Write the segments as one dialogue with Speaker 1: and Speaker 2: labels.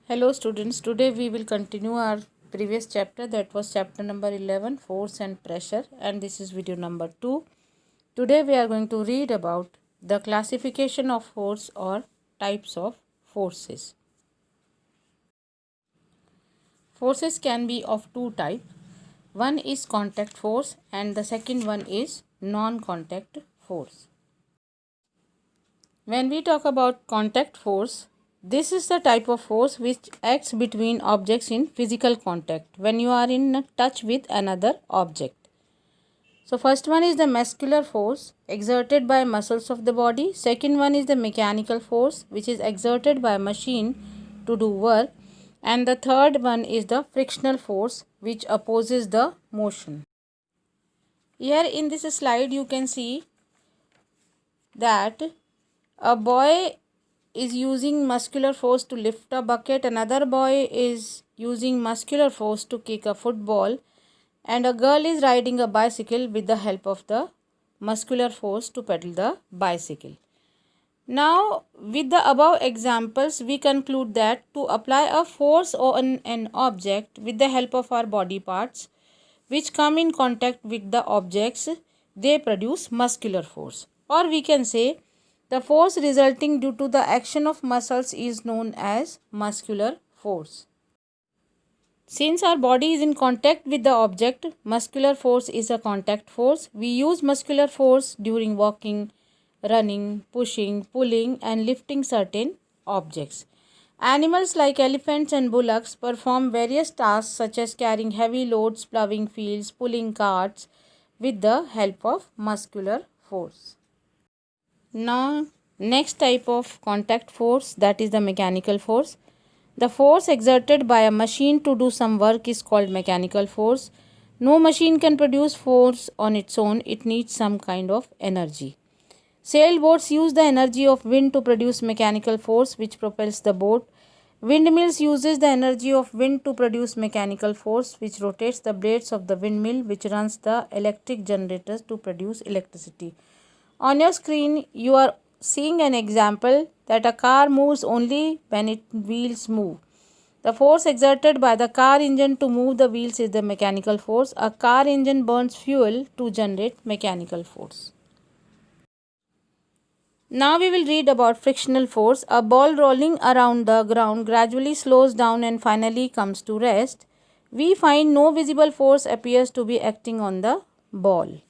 Speaker 1: Hello students, today we will continue our previous chapter, that was chapter number 11, force and pressure, and this is video number 2. Today we are going to read about the classification of force or types of forces. Forces can be of two types. One is contact force and the second one is non-contact force. When we talk about contact force, this is the type of force which acts between objects in physical contact when you are in touch with another object. So first one is the muscular force exerted by muscles of the body. Second one is the mechanical force which is exerted by a machine to do work. And the third one is the frictional force which opposes the motion. Here in this slide you can see that a boy is using muscular force to lift a bucket, another boy is using muscular force to kick a football, and a girl is riding a bicycle with the help of the muscular force to pedal the bicycle. Now, with the above examples, we conclude that to apply a force on an object with the help of our body parts which come in contact with the objects, they produce muscular force. Or we can say the force resulting due to the action of muscles is known as muscular force. Since our body is in contact with the object, muscular force is a contact force. We use muscular force during walking, running, pushing, pulling and lifting certain objects. Animals like elephants and bullocks perform various tasks such as carrying heavy loads, ploughing fields, pulling carts with the help of muscular force. Now, next type of contact force, that is the mechanical force. The force exerted by a machine to do some work is called mechanical force. No machine can produce force on its own, it needs some kind of energy. Sailboats use the energy of wind to produce mechanical force which propels the boat. Windmills uses the energy of wind to produce mechanical force which rotates the blades of the windmill which runs the electric generators to produce electricity. On your screen, you are seeing an example that a car moves only when its wheels move. The force exerted by the car engine to move the wheels is the mechanical force. A car engine burns fuel to generate mechanical force. Now we will read about frictional force. A ball rolling around the ground gradually slows down and finally comes to rest. We find no visible force appears to be acting on the ball.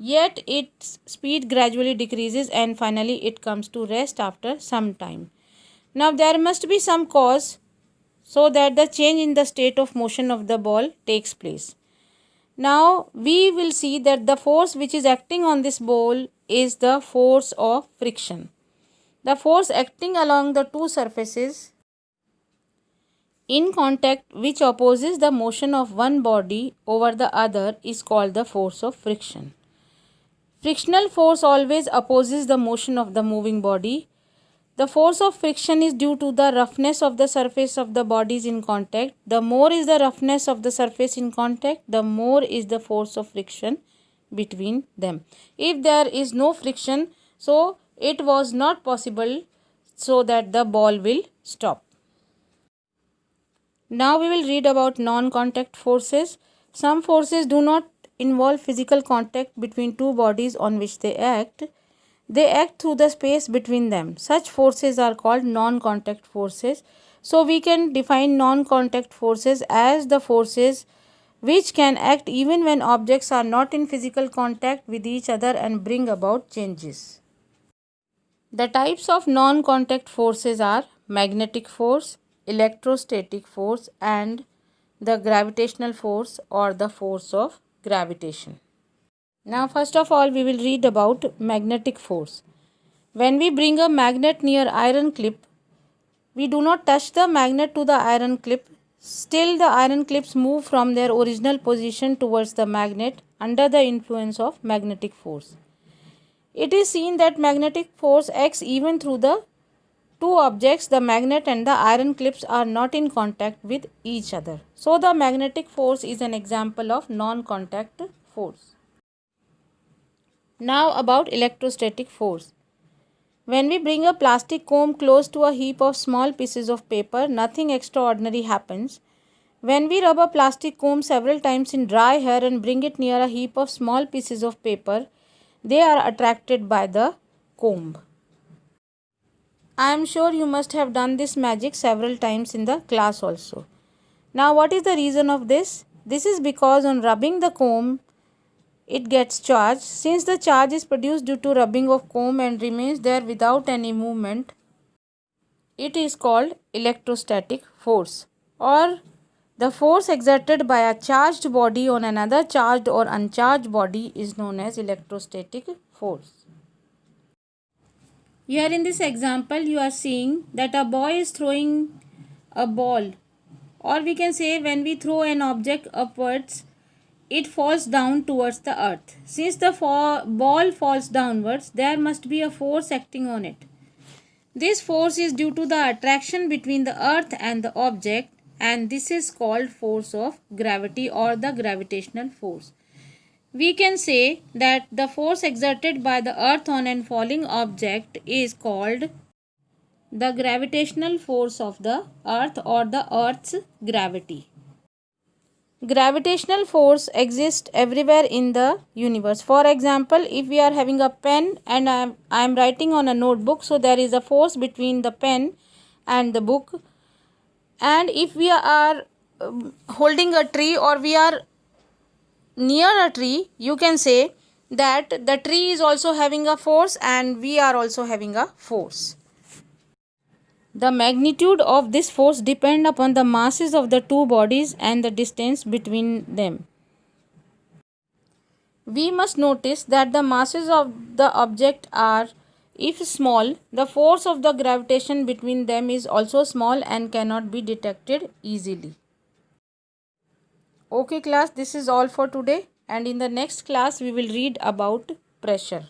Speaker 1: Yet its speed gradually decreases and finally it comes to rest after some time. Now there must be some cause so that the change in the state of motion of the ball takes place. Now we will see that the force which is acting on this ball is the force of friction. The force acting along the two surfaces in contact which opposes the motion of one body over the other is called the force of friction. Frictional force always opposes the motion of the moving body. The force of friction is due to the roughness of the surface of the bodies in contact. The more is the roughness of the surface in contact, the more is the force of friction between them. If there is no friction, so it was not possible so that the ball will stop. Now we will read about non-contact forces. Some forces do not involve physical contact between two bodies on which they act. They act through the space between them. Such forces are called non-contact forces. So we can define non-contact forces as the forces which can act even when objects are not in physical contact with each other and bring about changes. The types of non-contact forces are magnetic force, electrostatic force and the gravitational force or the force of gravitation. Now first of all we will read about magnetic force. When we bring a magnet near iron clip, we do not touch the magnet to the iron clip. Still the iron clips move from their original position towards the magnet under the influence of magnetic force. It is seen that magnetic force acts even through the two objects, the magnet and the iron clips, are not in contact with each other. So the magnetic force is an example of non-contact force. Now about electrostatic force. When we bring a plastic comb close to a heap of small pieces of paper, nothing extraordinary happens. When we rub a plastic comb several times in dry hair and bring it near a heap of small pieces of paper, they are attracted by the comb. I am sure you must have done this magic several times in the class also. Now, what is the reason of this? This is because on rubbing the comb, it gets charged. Since the charge is produced due to rubbing of comb and remains there without any movement, it is called electrostatic force, or the force exerted by a charged body on another charged or uncharged body is known as electrostatic force. Here in this example, you are seeing that a boy is throwing a ball, or we can say when we throw an object upwards, it falls down towards the earth. Since the ball falls downwards, there must be a force acting on it. This force is due to the attraction between the earth and the object, and this is called force of gravity or the gravitational force. We can say that the force exerted by the earth on an falling object is called the gravitational force of the earth or the earth's gravity. Gravitational force exists everywhere in the universe. For example, if we are having a pen and I am writing on a notebook, so there is a force between the pen and the book. And if we are holding a tree or we are near a tree, you can say that the tree is also having a force and we are also having a force. The magnitude of this force depends upon the masses of the two bodies and the distance between them. We must notice that the masses of the object are, if small, the force of the gravitation between them is also small and cannot be detected easily. Okay class, this is all for today, and in the next class we will read about pressure.